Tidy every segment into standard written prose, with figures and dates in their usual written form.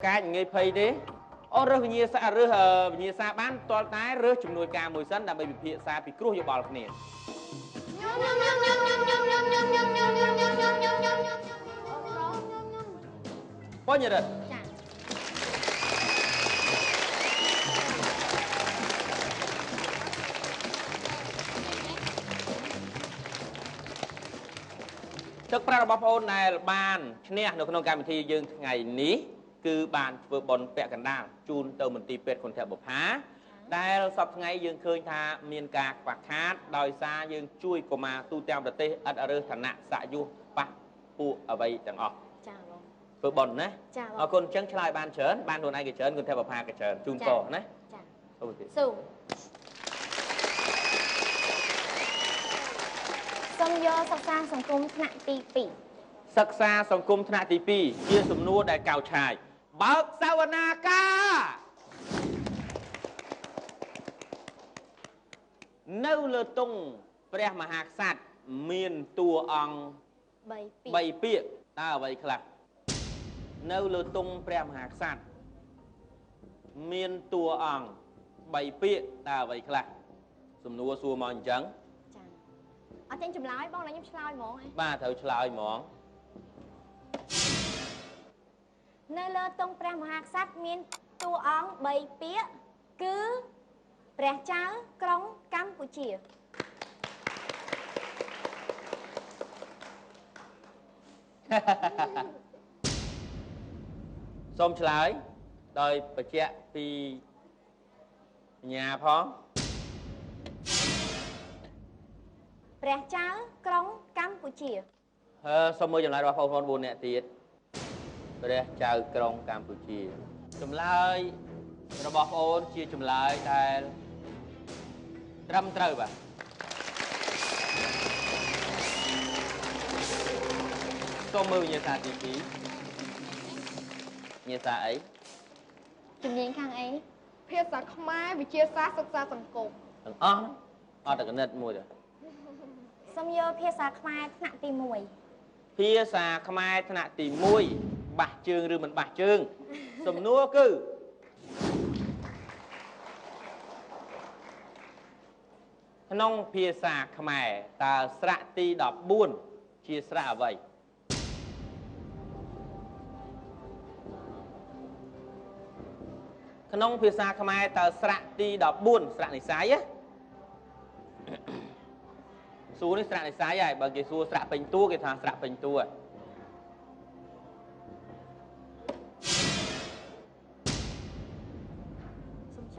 កាច់ងាយភ័យទេអូនរើសវិញ្ញាសារើសវិញ្ញាសាបានតលតែរើសជំនួយការមួយសិនដើម្បីវិភាសាពីគ្រោះយោបល់គ្នាបញ្ញរិទ្ធទឹកប្រាក់របស់បងប្អូនដែលបានឈ្នះនៅក្នុងកម្មវិធីយើងថ្ងៃនេះគឺបានធ្វើបុណ្យពាក់កណ្ដាលជូនទៅមន្ទីរពេទ្យគុណធបុប្ផាដែលសប្តាហ៍ថ្ងៃយើងឃើញថាមានការខ្វះខាតដោយសារយើងជួយកុមារទូទាំងប្រទេសឥតរើសឋានៈសយុះប៉ះពួកអ្វីទាំងអស់ចាបងធ្វើបុណ្យណាអរគុណអញ្ចឹងឆ្លើយបានច្រើនបានខ្លួនឯងក៏ច្រើនគុណធបុប្ផាក៏ច្រើនជូនពរណាចាសូមសូមយកសិក្សាសង្គមថ្នាក់ទី2សិក្សាសង្គមថ្នាក់ទី2ជាសំណួរដែលកោតឆាយបើកសវនាការនៅលើទង់ព្រះមហាក្សត្រមានតួអង្គ3ពាក្យតើអ្វីខ្លះនៅលើទង់ព្រះមហាក្សត្រមានតួអង្គ3ពាក្យតើអ្វីខ្លះសំណួរសួរមកអញ្ចឹងអត់ចេញចម្លើយបងខ្ញុំឆ្លើយហ្មងបាទត្រូវឆ្លើយហ្មងនៅលើទង់ព្រះមហាក្សត្រមានតួអង្គ3ពាក្យគឺព្រះចៅក្រុងកម្ពុជាសូមឆ្លើយដោយបញ្ជាក់ពីបញ្ញាផងព្រះចៅក្រុងកម្ពុជាសូមមើលចម្លើយរបស់បងប្អូន4នាក់ទៀតព្រះចៅក្រុងកម្ពុជាចម្លើយរបស់បងប្អូនជាចម្លើយដែលត្រឹមត្រូវបាទសូមមើលវិញ្ញាសាទី2វិញ្ញាសាអីជំនាញខាងអីភាសាខ្មែរវិទ្យាសាស្ត្រសិក្សាសង្គមទាំងអស់អត់តែគណិតមួយទេសូមយកភាសាខ្មែរថ្នាក់ទី1ភាសាខ្មែរថ្នាក់ទី1បាសជើងឬមិនបាសជើងសំណួរគឺក្នុងភាសាខ្មែរតើស្រៈទី14ជាស្រៈអ្វីក្នុងភាសាខ្មែរតើស្រៈទី14ស្រៈនិស័យសួរនេះស្រៈនិស័យហើយបើគេសួរស្រៈពេញតួគេថាស្រៈពេញតួ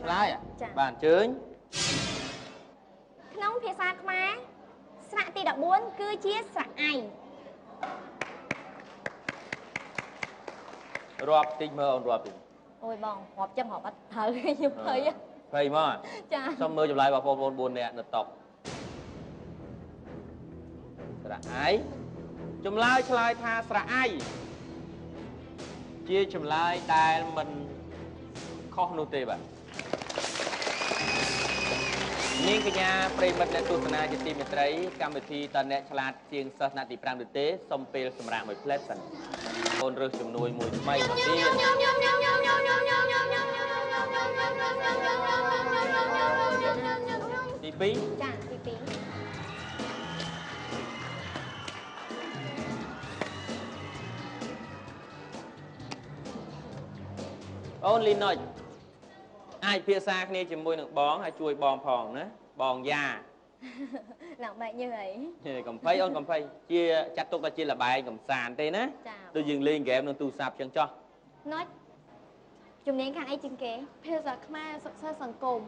ឆ្លើយបាទអញ្ជើញក្នុងភាសាខ្មែរស្រៈទី14គឺជាស្រៈអៃរាប់តិចមើលអូនរាប់តិចអូយបងរាប់ចឹងរាប់អត់ត្រូវខ្ញុំភ័យមកចាសូមមើលចម្លើយរបស់បងប្អូន4នាក់នៅតុស្រៈអៃចម្លើយឆ្លើយថាស្រៈអៃជាចម្លើយដែលមិនខុសនោះទេបាទនាងកញ្ញាប្រិមិត្តអ្នកទស្សនាជាទីមេត្រីកម្មវិធីតអ្នកឆ្លាតជាងសិស្សថ្នាក់ទី5នេះទេសូមពេលសម្រាប់មួយផ្លែសិនអូនរើសជំនួយមួយថ្មីមកទៀតទី2ចាទី2អូនលីណុចអាចភាសាគ្នាជាមួយនឹងបងហើយជួយបងផងណាបងយ៉ាណាក់បែកញើអីកំភៃអូនកំភៃជាចាត់ទុកថាជាលបែងកំសាន្តទេណាដូចយើងលេងហ្គេមនឹងទូរស័ព្ទចឹងចោះណុចជំនាញខាងអីជាងគេភាសាខ្មែរសិក្សាសង្គម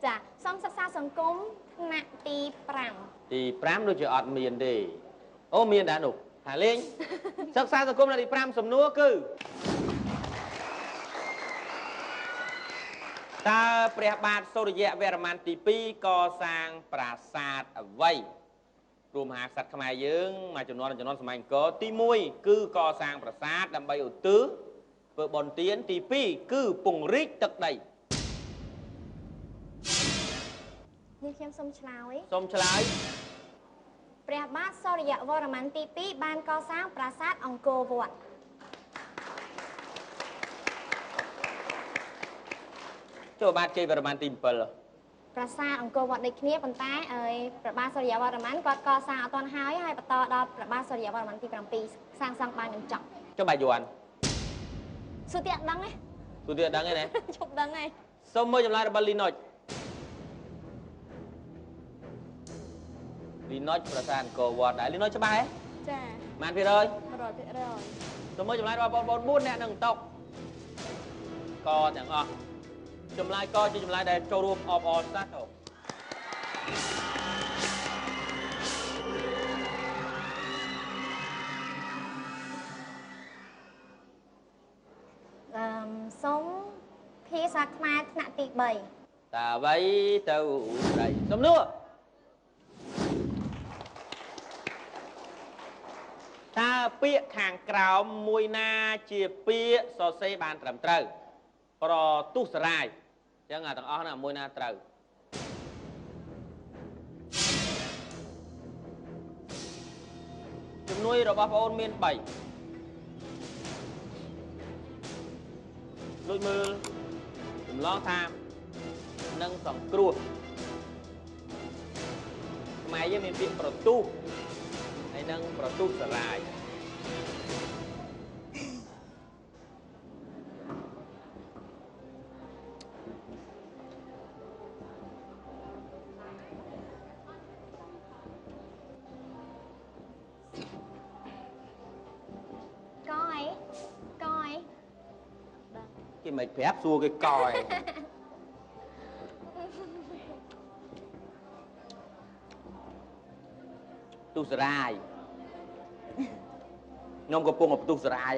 ចាសូមសិក្សាសង្គមថ្នាក់ទី5ទី5ដូចជាអត់មានទេអូមានដែរនោះថាលេងសិក្សាសង្គមថ្នាក់ទី5សំណួរគឺតើព្រះបាទសូរ្យវរ្ម័នទី2កសាងប្រាសាទអ្វីព្រមមហាក្សត្រខ្មែរយើងមួយចំនួនសម័យអង្គរទី1គឺកសាងប្រាសាទដើម្បីឧទ្ទិសធ្វើបុណ្យទានទី2គឺពង្រីកទឹកដីនេះខ្ញុំសូមឆ្លើយព្រះបាទសូរ្យវរ្ម័នទី2បានកសាងប្រាសាទអង្គរវត្ត ចូលបាទជ័យវរ្ម័នទី 7 ប្រាសាទអង្គរវត្តដូចគ្នាប៉ុន្តែព្រះបាទសូរ្យវរ្ម័នគាត់កសាងអត់ទាន់ហើយបន្តដល់ព្រះបាទសូរ្យវរ្ម័នទី 7 សាងសង់បានមិនចប់ចុះបាទយួនសួរទៀតអត់ដឹងទេសួរទៀតអត់ដឹងទេណាជប់ដឹងហើយសូមមើលចម្លើយរបស់លីណុចប្រាសាទអង្គរវត្តដែរលីណុចច្បាស់ទេចាប៉ុន្មានភាគរយ 100%សូមមើលចម្លើយរបស់បងប្អូន4អ្នកនឹងតុកកទាំងអស់ចម្លើយកជាចម្លើយដែលចូលរួមអបអរសាទរសូមភាសាខ្មែរថ្នាក់ទី 3 តើអ្វីទៅស្រីសំណួរតើពាក្យខាងក្រោមមួយណាជាពាក្យសរសេរបានត្រឹមត្រូវប្រទុសរាយអញ្ចឹងទាំងអស់ហ្នឹងមួយណាត្រូវជំនួយរបស់បងអូនមាន3ដូចមើលចម្លងតាមនិងសង្គ្រោះខ្មែរយើងមានពាក្យប្រទុះហើយនឹងប្រទុសរាយគេមិនប្រាប់សួរគេកយទុសរាយខ្ញុំកំពុងផ្ទុះសរាយ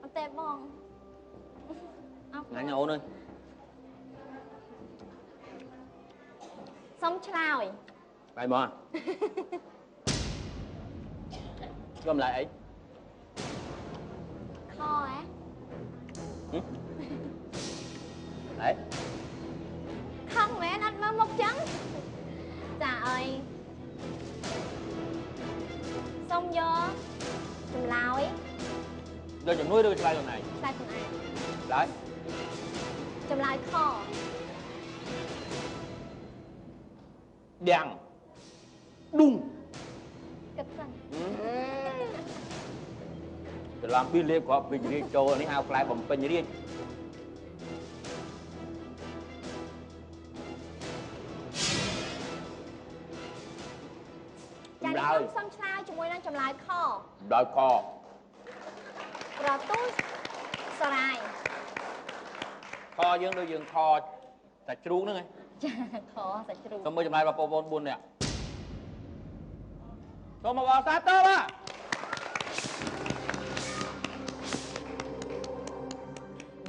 អត់ទេបងណាញ់អូនអើយសុំឆ្លើយបាយមកខ្ញុំឡាយអីខហ៎ហ៎ខំមែនអត់មើលមុខចឹងចាអើយសុំយកចម្លើយយកជំនួយឬឆ្លើយខ្លួនឯងឆ្លើយខ្លួនឯងឡើយចម្លើយខដាំងឌុងគិតសិនច្រឡំពីលេបគ្រាប់ពេញរាជចូលនេះហៅផ្លែបំពេញរាជចម្លើយសុំឆ្លើយជាមួយនឹងចម្លើយខដោយខប្រទុសរាយខយើងដូចយើងខសាច់ជ្រូកហ្នឹងឯងចាខសាច់ជ្រូកសូមមើលចម្លើយរបស់បងប្អូន4នាក់សូមមកអរសាទរ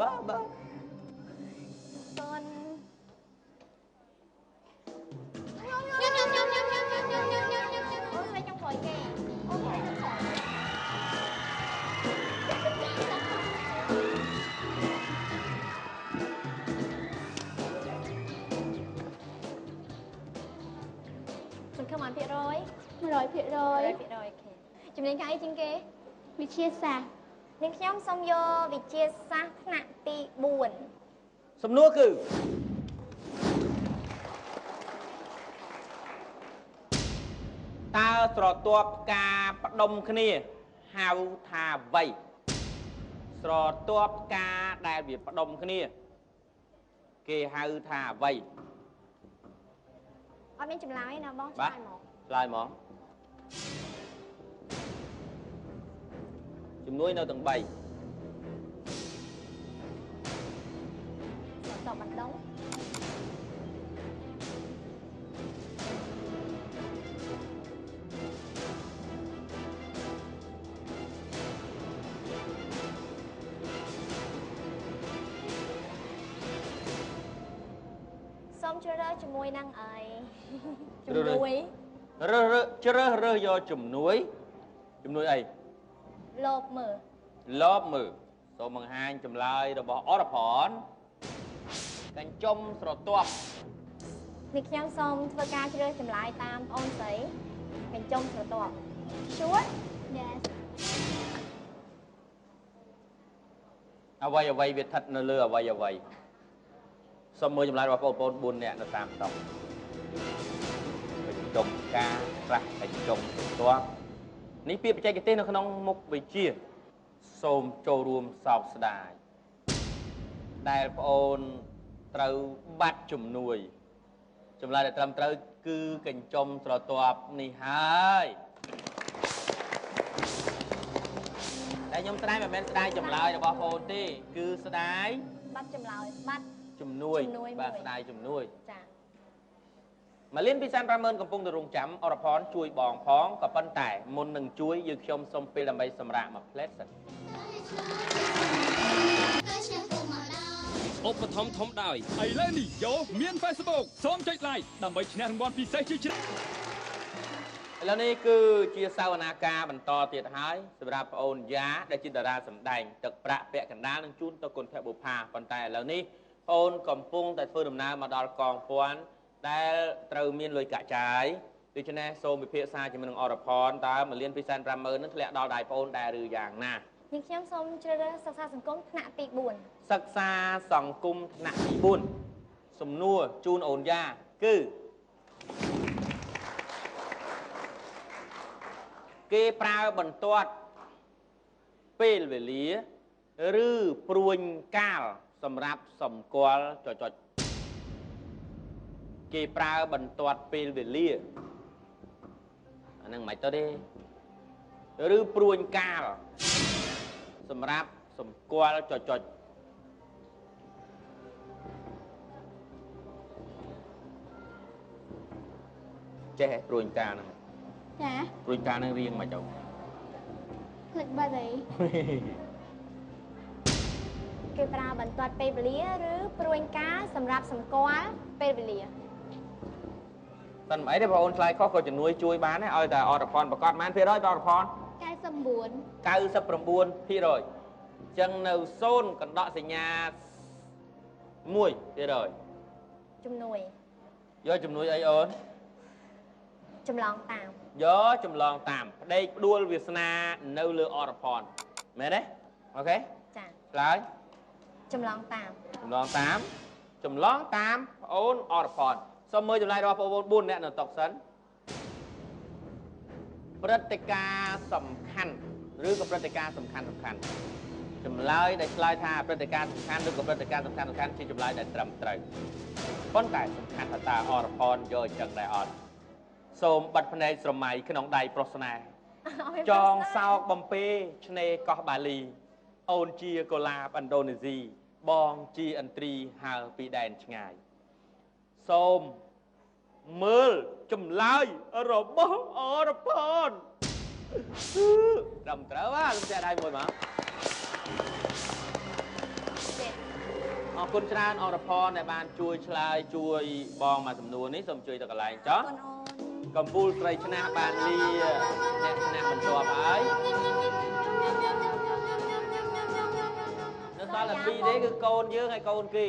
បាទបាទតន100%ជំនាញខាងអីជាងគេវិទ្យាសាស្ត្រនាងខ្ញុំសូមយកវិទ្យាសាស្ត្រថ្នាក់ទី 4 សំណួរគឺតើស្រទាប់កាផ្ដុំគ្នាហៅថាអ្វីស្រទាប់ការដែលវាផ្ដុំគ្នាគេហៅថាអ្វីអត់មានចម្លើយណាបងឆ្លើយមកឆ្លើយមកជំនួយនៅទាំង3តបបណ្ដុំសូមជ្រើសរើសជាមួយនឹងជំនួយជ្រើសរើសយកជំនួយអីលបមើលសូមបង្ហាញចម្លើយរបស់អរផនកញ្ចុំស្រទាប់នេះខ្ញុំសូមធ្វើការជ្រើសចម្លើយតាមប្អូនស្រីកញ្ចុំស្រទាប់ Sure Yes អ្វីវាស្ថិតនៅលើអ្វី សុំមើលចម្លើយរបស់បងប្អូន4នាក់នៅតាមតុបញ្ចុំការខ្លះបញ្ចុំបន្ទាប់នេះពាក្យបច្ចេកទេសនៅក្នុងមុខវិជ្ជាសូមចូលរួមសោកស្ដាយដែលបងអូនត្រូវបាត់ជំនួយចម្លើយដែលត្រឹមត្រូវគឺកញ្ចុំស្រទាប់នេះហើយតែខ្ញុំស្ដាយមិនមែនស្ដាយចម្លើយរបស់បងអូនទេគឺស្ដាយបាត់ចម្លើយបាត់ជំនួយបាទស្ដាយជំនួយចាម៉ាលីនពីសាន50000កំពុងទៅរងចាំអរផនជួយបងផងក៏ប៉ុន្តែមុននឹងជួយយើងខ្ញុំសូមពេលដើម្បីសម្រាកមួយផ្លែតសិនឧបត្ថម្ភធំដោយឥឡូវនេះយោមាន Facebook សូមចុច like ដើម្បីឈ្នះរង្វាន់ពិសេសជាច្រើនឥឡូវនេះគឺជាសវនាការបន្តទៀតហើយសម្រាប់បងអូនយ៉ាដែលជាតារាសម្ដែងទឹកប្រាក់ពាក់កណ្ដាលនឹងជូនទៅគុណភបុផាប៉ុន្តែឥឡូវនេះបងអូនកំពុងតែធ្វើដំណើរមកដល់កងពាន់ដែលត្រូវមានលុយកាក់ចាយដូច្នេះសូមពិភាក្សាជាមួយនឹងអរផនតើ1លាន250,000នឹងធ្លាក់ដល់ដៃបងអូនដែរឬយ៉ាងណានាងខ្ញុំសូមជ្រើសរើសសិក្សាសង្គមថ្នាក់ទី4សិក្សាសង្គមថ្នាក់ទី4សំណួរជូនអូនយ៉ាគឺគេប្រើបន្ទាត់ពេលវេលាឬព្រួញកាលសម្រាប់សម្គាល់ចុចគេប្រើបន្ទាត់ពេលវេលាអាហ្នឹងមិនទៅទេឬព្រួញកាលសម្រាប់សម្គាល់ចុចចេះព្រួញកាលហ្នឹងចាព្រួញកាលហ្នឹងរៀងមកទៅភ្លេចបាត់អីគេប្រើបន្ទាត់ពេលវេលាឬព្រួញកាលសម្រាប់សម្គាល់ពេលវេលាមិនអីទេបងអូនឆ្លើយខុសក៏ជំនួយជួយបានដែរឲ្យតែអរផនប្រកាសប៉ុន្មានភាគរយបងអរផន99%អញ្ចឹងនៅ0កណ្ដកសញ្ញា1%ជំនួយយកជំនួយអីអូនចម្លងតាមយកចម្លងតាមផ្ដេកផ្ដួលវាសនានៅលើអរផនមែនទេអូខេចាឆ្លើយចម្លងតាមចម្លងតាមបងអូនអរផនសូមមើលចម្លើយរបស់បងប្អូន4នាក់នៅតុសិនព្រឹត្តិការណ៍សំខាន់ឬក៏ព្រឹត្តិការណ៍សំខាន់ចម្លើយដែលឆ្លើយថាព្រឹត្តិការណ៍សំខាន់ឬក៏ព្រឹត្តិការណ៍សំខាន់ជាចម្លើយដែលត្រឹមត្រូវប៉ុន្តែសំខាន់ថាតើអរផនយកអញ្ចឹងដែរអត់សូមបិទភ្នែកស្រមៃក្នុងដៃប្រុសស្នេហ៍ចងសោកបំពេឆ្នេរកោះបាលីអូនជាកូឡាបឥណ្ឌូនេស៊ីបងជាឥន្ទ្រីហើរពីដែនឆ្ងាយសូមមើលចម្លើយរបស់អរផនត្រឹមត្រូវលោកចាដៃមួយមកអរគុណច្រើនអរផនដែលបានជួយឆ្លើយជួយបងមកសំណួរនេះសូមជួយទៅកន្លែងចុះកំពូលស្រីឆ្នះបានលាអ្នកឆ្នះបន្ទាប់ហើយនៅសល់តែ2ទេគឺកូនយើងហើយកូនគេ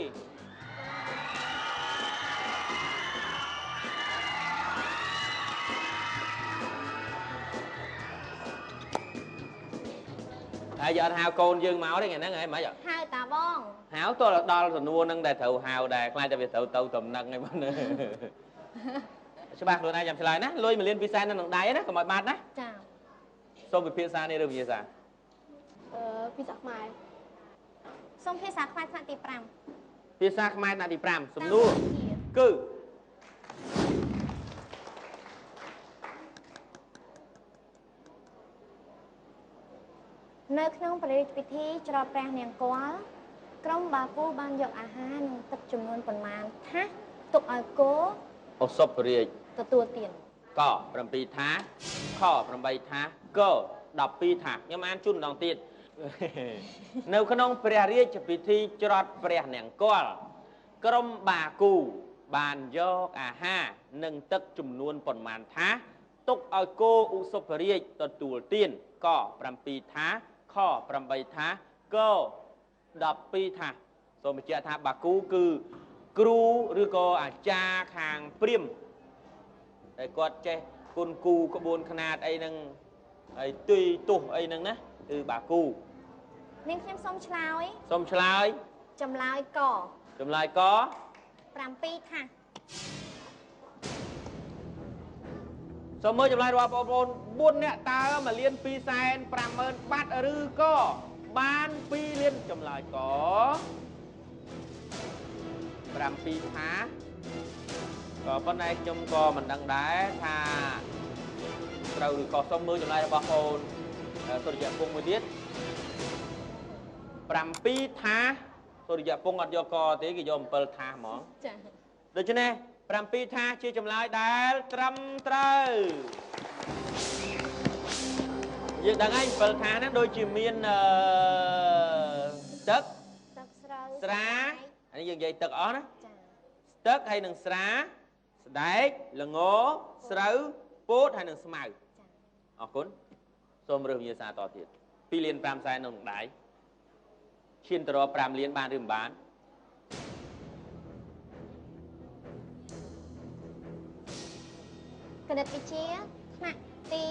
ហើយយកអត់ហៅកូនយើងមកទេថ្ងៃហ្នឹងហ៎មិនហៅតាបងហៅតដល់សំណួរហ្នឹងដែលត្រូវហៅដែរខ្លាចតែវាត្រូវទៅតំណឹងឯងបងច្បាស់ខ្លួនឯងចាំឆ្លើយណាលុយ1លាន2សែននៅក្នុងដៃណាកុំឲ្យបាត់ណាចាសូមវិភាសានេះឬវិភាសាភាសាខ្មែរសូមភាសាខ្មែរថ្នាក់ទី5ភាសាខ្មែរថ្នាក់ទី5សំណួរគឺនៅក្នុងព្រះរាជពិធីច្រត់ព្រះនង្គ័លក្រុមបាគូបានយកអាហារនិងទឹកចំនួនប៉ុន្មានថាសទុកឲ្យគោឱសថរាជទទួលទានក7ថាសខ8ថាសក12ថាសខ្ញុំអានជូនម្ដងទៀតនៅក្នុងព្រះរាជពិធីច្រត់ព្រះនង្គ័លក្រុមបាគូបានយកអាហារនិងទឹកចំនួនប៉ុន្មានថាសទុកឲ្យគោឧសភរាជទទួលទានក7ថាសខ8ថាសក12ថាសសូមបញ្ជាក់ថាបាគូគឺគ្រូឬក៏អាចារ្យខាងព្រាហ្មណ៍តែគាត់ចេះគុណគូក្បួនខ្នាតអីហ្នឹងហើយទុយទោះអីហ្នឹងណាគឺបាគូនាងខ្ញុំសូមឆ្លើយចម្លើយកចម្លើយក 7ថាសូមមើលចម្លើយរបស់បងប្អូន4នាក់តើ1លាន250,000 បាត់ឬក៏បាន2លានចម្លើយក7ថាក៏ប៉ុន្តែខ្ញុំក៏មិនដឹងដែរថាត្រូវឬក៏សូមមើលចម្លើយរបស់អូនសុរិយពងមួយទៀត7ថាសុរិយពងអត់យកកទេគេយក7ថាហ្មងចាដូច្នេះ7ថាជាចម្លើយដែលត្រឹមត្រូវយើងដឹងហើយ7ថាហ្នឹងដូចជាមានទឹកស្រាអានេះយើងនិយាយទឹកអស់ណាទឹកហើយនឹងស្រាស្ដែកល្ងស្រូវពោតហើយនឹងស្មៅអរគុណសូមរើសវិញ្ញាសាតទៀត2លាន5សែននៅក្នុងដៃឈានទៅរក5លានបានឬមិនបានគណិតវិទ្យាថ្នាក់ទី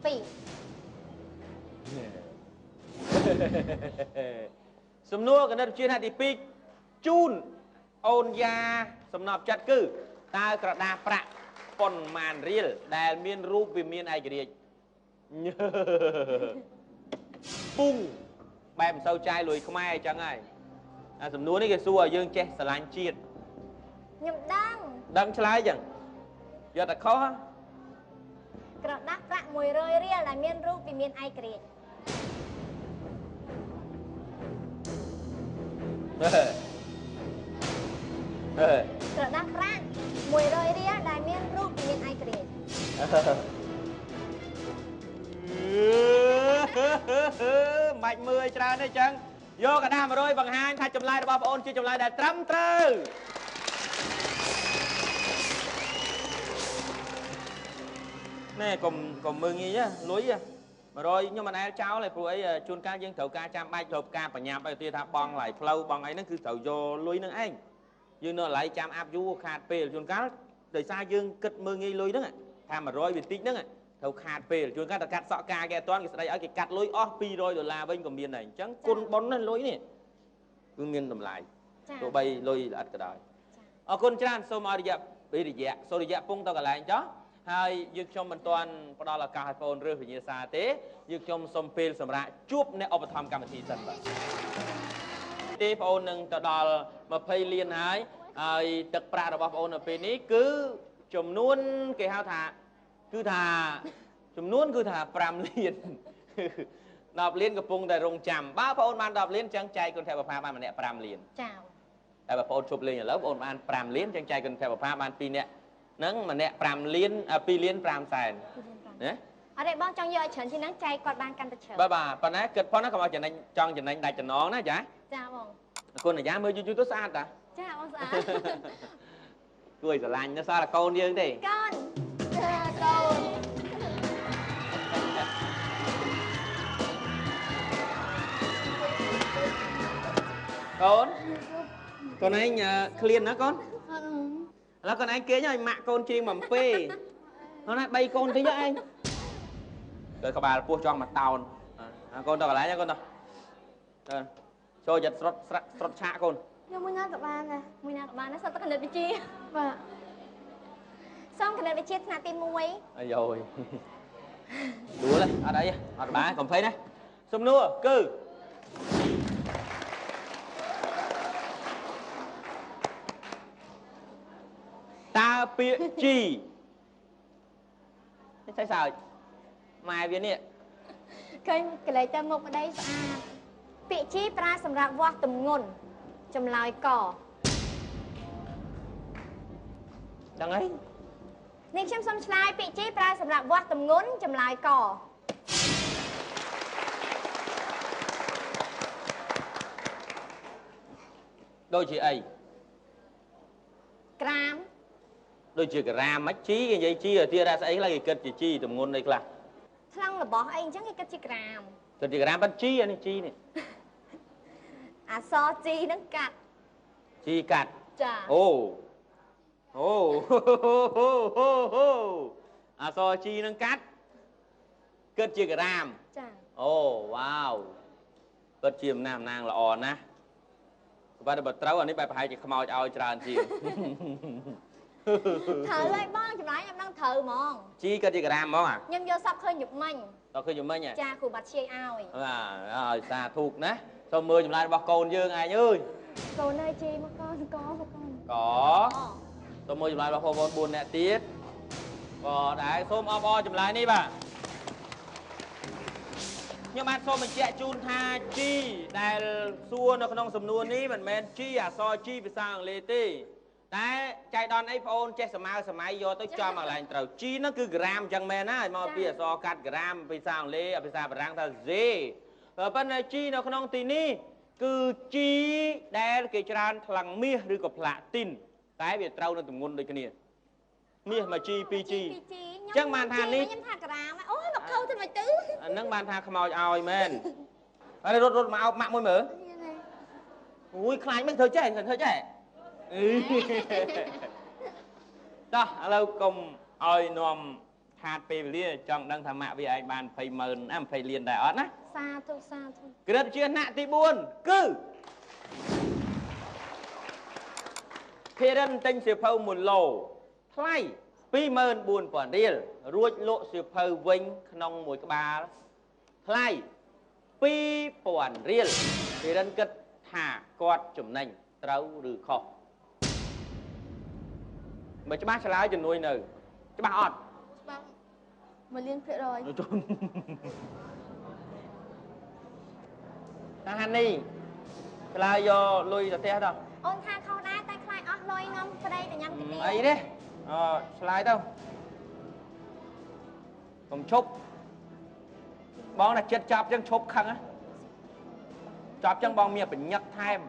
2សំណួរគណិតវិទ្យាថ្នាក់ទី2ជូនអូនយ៉ាសំណប់ចិត្តគឺតើក្រដាសប្រាក់ប៉ុន្មានរៀលដែលមានរូបវិមានឯករាជ្យពុងបែបមិនសូវចាយលុយខ្មែរអញ្ចឹងហើយសំណួរនេះគេសួរឲ្យយើងចេះស្រឡាញ់ជាតិខ្ញុំដឹងឆ្លើយអញ្ចឹងយកតែខុសក្រដាសប្រាក់100រៀលដែលមានរូបវិមានឯករាជ្យក្រដាសប្រាក់100រៀលដែលមានរូបវិមានឯករាជ្យមិនបាច់មើលច្រើនទេអញ្ចឹងយកក្រដាស100បង្ហាញថាចម្លើយរបស់បងអូនជាចម្លើយដែលត្រឹមត្រូវណែកុំមើលងាយលុយ100ខ្ញុំមិនដែលចោលទេព្រោះអីជួនកាលយើងត្រូវការចាំបាច់ត្រូវការបញ្ញាប់ឲ្យទៀតថាបងឡាយផ្លូវបងអីហ្នឹងគឺត្រូវយកលុយនឹងឯងយើងនៅឡៃចាំអាប់យូរខាតពេលជួនកាលដោយសារយើងគិតមើលងាយលុយហ្នឹងថា100វាតិចហ្នឹងត្រូវខាតពេលជួនកាលទៅកាត់សក់ការគេអត់ទាន់គេស្ដីឲ្យគេកាត់លុយអស់$200វិញក៏មានដែរអញ្ចឹងគុណបុណ្យណាលុយនេះគឺមានតម្លៃទោះបីលុយល្អិតក៏ដោយអរគុណច្រើនសូមឲ្យសុរិយពងទៅកន្លែងចុះហើយយើងខ្ញុំមិនទាន់ផ្ដល់ឱកាសឲ្យបងរើសវិញ្ញាសាទេយើងខ្ញុំសូមពេលសម្រាប់ជួបអ្នកឧបត្ថម្ភកម្មវិធីសិនបាទទេបងអូននឹងទៅដល់20លានហើយទឹកប្រាក់របស់បងអូននៅពេលនេះគឺចំនួនគេហៅថាចំនួនគឺថា5លាន10លានកំពុងតែរងចាំបើបងអូនបាន10លានចឹងចែកគុណធម៌បានម្នាក់5លានចា៎តែបើបងអូនជប់លេងឥឡូវបងអូនបាន5លានចឹងចែកគុណធម៌បាន2នាក់ហ្នឹងម្នាក់5លាន2លាន5សែនណាអត់ទេបងចង់យកឲ្យច្រើនជាងហ្នឹងចែកគាត់បានកាន់តែច្រើនបាទប៉ុន្តែគិតផងណាកុំឲ្យចំណេញចង់ចំណេញដាច់ចំណងណាចាចាបងអរគុណអាយ៉ាមើលយូរទៅស្អាតតាចាបងស្អាតគួរឲ្យស្រឡាញ់នៅសារកូនយើងទេកូនកូនឯងឃ្លានណាកូនឥឡូវកូនឯងគេងឲ្យម៉ាក់កូនជ្រៀងបំពេកូនណា3កូនតិចឯងទៅក្បាលពោះចង់1តោនកូនទៅកន្លែងកូនទៅចូលចិត្តស្រុតឆាកកូនយកមួយណាក៏បានដែរមួយណាក៏បានដែរសុទ្ធតែគណិតវិទ្យាបាទសូមគណិតវិទ្យាថ្នាក់ទី1អាយយដួលអត់អីអត់បានកុំភ័យណាសំណួរគឺតើពាក្យជីនេះសើចម៉ែវានេះឃើញកលេចទៅមុខប្តីស្អាតពាក្យជីប្រើសម្រាប់វាស់ទម្ងន់ចម្លើយកដឹងហើយនេះខ្ញុំសូមឆ្លើយពាក្យជីប្រើសម្រាប់វាស់ទម្ងន់ចម្លើយកដូចជាអីក្រាមដូចជាក្រាមមិនជីគេនិយាយជីឲ្យទៀតស្អីខ្លះគេគិតជាជីទម្ងន់អីខ្លះថ្លឹងរបស់អីអញ្ចឹងគេគិតជាក្រាមគិតជាក្រាមបាត់ជីអានេះជីនេះអសជីហ្នឹងកាត់ជីកាត់ចាអូអសជីហ្នឹងកាត់គិតជាក្រាមចាអូវ៉ាវគិតជាអំណាងល្អណាស់ បាទបើត្រូវអានេះបែបប្រហែលជាខ្មោចឲ្យច្រើនជាង ត្រូវហើយបងចម្លើយខ្ញុំដឹងត្រូវហ្មង ជីគិតជាក្រាមហ្មង ខ្ញុំយកសពឃើញយប់មិញ តើឃើញយំមិញ ចាគ្រូបាត់ជាយឲ្យ ឲ្យសាធុកណាសូមមើលចម្លើយរបស់កូនយើងឯងអើយក ូនអើយជីមកកូនកក សូមមើលចម្លើយរបស់បងប្អូន4នាក់ទៀតក៏ដែរសូមអបអរចម្លើយនេះបាទខ្ញុំបានសូមបញ្ជាក់ជូនថា G ដែលសួរនៅក្នុងសំណួរនេះមិនមែន G អក្សរ G ភាសាអង់គ្លេសទេតែចៃដន្យអីបងអូនចេះសម័យយកទៅចំកន្លែងត្រូវ G ហ្នឹងគឺក្រាមអញ្ចឹងមែនណាមកពីអក្សរកាត់ក្រាមភាសាអង់គ្លេសភាសាបារាំងថា Z ប៉ុន្តែ G នៅក្នុងទីនេះគឺ G ដែលគេច្រើនថ្លឹងមាសឬក៏ផ្លាទីនតែវាត្រូវនៅទម្ងន់ដូចគ្នាមាសមក G 2G អញ្ចឹងបានថានេះខ្ញុំថាក្រាមអូយមកខោទៅមិនទៅ អាហ្នឹងបានថាខ្មោចឲ្យមែនហើយរត់មកអោបម៉ាក់មួយមើលអូយខ្លាញ់មិនធ្វើចេះតោះឥឡូវកុំឲ្យនាំខាតពេលវេលាចង់ដឹងថាម៉ាក់វាឯងបាន200000 20លានដែរអត់ណា សាធុ ក្រិតជាថ្នាក់ទី4គឺភារិនទិញសៀវភៅ1ឡូថ្លៃ 24000 រៀលរួចលក់សៀវភៅវិញក្នុងមួយក្បាលថ្លៃ 2000 រៀលភារិនគិតថាគាត់ចំណេញត្រូវឬខុសបើច្បាស់ឆ្លើយជំនួយនៅច្បាស់អត់ ច្បាស់1លាន%តាហានីឆ្លើយយកលុយទៅផ្ទះទៅ អូនថាខុសដែរតែខ្លាចអស់លុយងំប្តីតែញ៉ាំទីនេះ អីទេឆ្លើយទៅកុំឈប់បងតែចិត្តចាប់ចឹងឈប់ខឹងណាចាប់ចឹងបងមានបញ្ញឹកថែម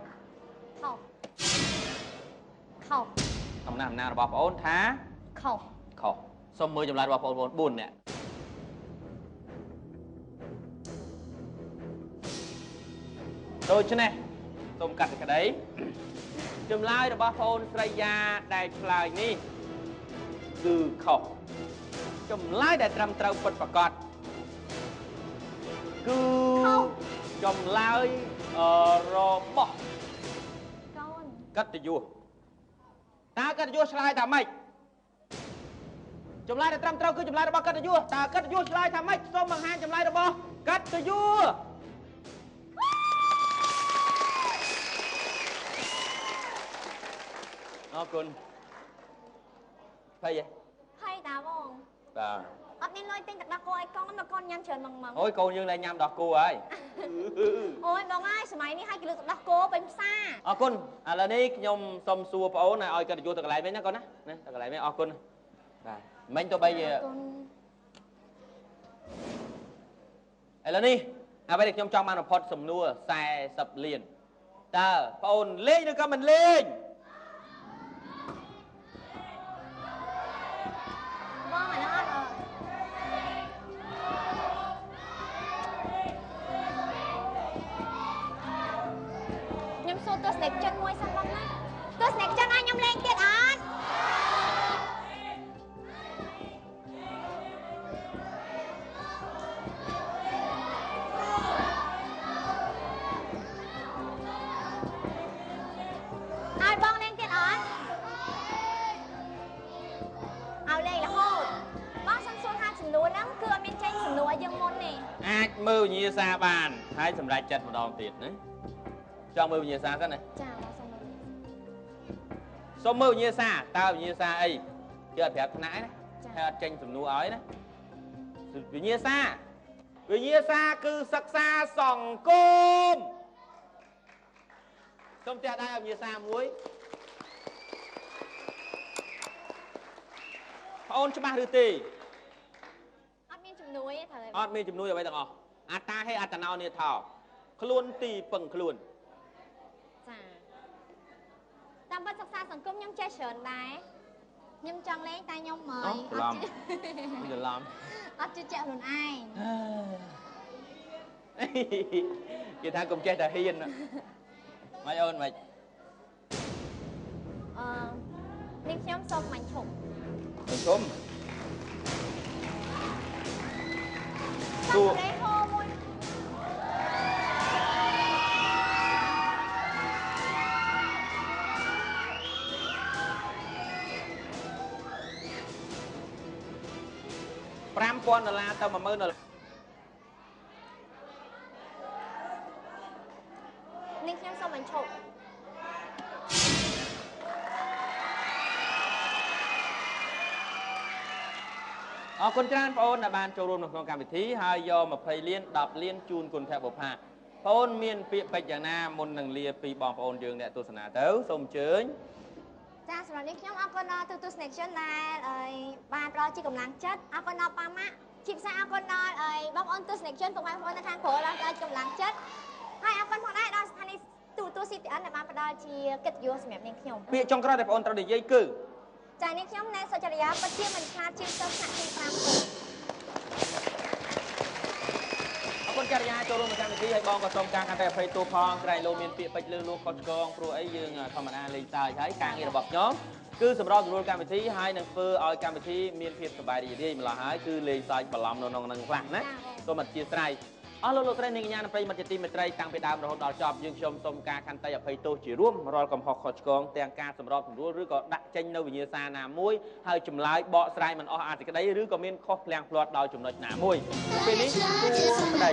ខុស អំណាចរបស់បងអូនថា ខុស សូមមើលចម្លើយរបស់បងប្អូន4នាក់ដូច្នេះសូមកាត់សេចក្តីចម្លើយរបស់បងអូនស្រីយ៉ាដែលឆ្លើយនេះគឺខុសចម្លើយដែលត្រឹមត្រូវពិតប្រាកដគឺចម្លើយរបស់ កូន កិត្តិយសតើកិត្តិយសឆ្លើយថាម៉េចចម្លើយដែលត្រឹមត្រូវគឺចម្លើយរបស់កិត្តិយសតើកិត្តិយសឆ្លើយថាម៉េចសូមបង្ហាញចម្លើយរបស់កិត្តិយសអរគុណហើយតាបង បាទ អត់មានលុយទិញទឹកដោះគោឲ្យកូនមកកូនញ៉ាំច្រើនម៉ង អូយកូនយើងលែងញ៉ាំដោះគោហើយ អូយបងអើយសម័យនេះឲ្យគេលើកទឹកដោះគោពេញផ្សារ អរគុណឥឡូវនេះខ្ញុំសូមសួរបងអូនឲ្យកិត្តិយសទៅកន្លែងវិញណាកូនណាទៅកន្លែងវិញអរគុណបាទមិញទៅបីឥឡូវនេះអ្វីដែលខ្ញុំចង់បានបំផុតសំណួរ40លានតើបងអូនលេងឬក៏មិនលេង បងអានោះអត់ខ្ញុំសួរទស្សនិកជនមួយសិនបងណាទស្សនិកជនឲ្យខ្ញុំលេងទៀតអត់ឲ្យបងលេងទៀតអត់ឲ្យលេងរហូតបងសំសួរថាចំនួនហ្នឹងគឺអត់មានចេញសំណួរឲ្យយើងមុនទេ អាចមើលវិញ្ញាសាបានហើយសម្រេចចិត្តម្ដងទៀតណាចង់មើលវិញ្ញាសាសិនណា ចាបងសុំមើល សូមមើលវិញ្ញាសាតើវិញ្ញាសាអីគេអត់ប្រាប់ថ្នាក់ណាហើយអត់ចេញសំណួរឲ្យណាវិញ្ញាសាគឺសិក្សាសង្គមសូមផ្ទះដៃឲ្យវិញ្ញាសាមួយបងអូនច្បាស់ឬទេ អត់មានជំនួយទេត្រូវ អត់មានជំនួយអ្វីទាំងអស់អត្តាហេអត្តណោនេថោខ្លួនទីពឹងខ្លួន ចាតាមពិតសិក្សាសង្គមខ្ញុំចេះច្រើនដែរខ្ញុំចង់លេងតែខ្ញុំមើលច្រឡំអត់ជឿជាក់ខ្លួនឯង គេថាកុំចេះតែហ៊ានម៉េចអូនម៉េច នាងខ្ញុំសូមមាញ់ឈប់ ជុំសួរ លេងហូមួយ $5,000 ទៅ$10,000នេះខ្ញុំសូមបញ្ឈប់ អរគុណច្រើនបងប្អូនដែលបានចូលរួមនៅក្នុងកម្មវិធីហើយយក20លាន10លានជូនគុណភបុផាបងប្អូនមានពាក្យពេចន៍យ៉ាងណាមុននឹងលាពីបងប្អូនយើងអ្នកទស្សនាទៅសូមអញ្ជើញ ចាសម្រាប់នេះខ្ញុំអរគុណដល់ទូទស្សនិកជនដែលបានផ្ដល់ជាកម្លាំងចិត្តអរគុណដល់ប៉ាម៉ាក់ជាពិសេសអរគុណដល់បងប្អូនទស្សនិកជនពុកម៉ែបងប្អូននៅខាងក្រៅដែលផ្ដល់កម្លាំងចិត្តហើយអរគុណផងដែរដល់ស្ថានីយ៍ទូទស្សន៍ CTN ដែលបានផ្ដល់ជាកិត្តិយសសម្រាប់នាងខ្ញុំ ពាក្យចុងក្រោយដែលបងប្អូនត្រូវនិយាយគឺ ចានាងខ្ញុំណែសុចរិយាពិតជាមិនខ្លាចជាងសិស្សថ្នាក់ទី5ទេ អរគុណចរិយាចូលរួមក្នុងកម្មវិធីហើយបងក៏សូមការកាន់តែអភ័យទោសផងក្រែងលោកមានពាក្យពេចន៍លើលោកខុសឆ្គងព្រោះអីយើងធម្មតាលេងសើចហើយការងាររបស់ខ្ញុំគឺសម្របសម្រួលកម្មវិធីហើយនឹងធ្វើឲ្យកម្មវិធីមានភាពសប្បាយរីករាយម្ល៉េះហើយគឺលេងសើចបន្លំនៅក្នុងនឹងខ្លះណាសូមអធិស្ឋានអស់លោកស្រីនាងកញ្ញាប្រិយមិត្តជាទីមេត្រីតាំងពីដើមរហូតដល់ចប់យើងខ្ញុំសូមការខន្តីអភ័យទោសជារួមរាល់កំហុសខុសឆ្គងទាំងការសម្របសម្រួលឬក៏ដាក់ចេញនៅវិញ្ញាសាណាមួយហើយចម្លើយបកស្រាយមិនអស់អត្ថក្តីឬក៏មានខុសភ្លាំងភ្លាត់ដោយចំណុចណាមួយពេលនេះគួរប្តី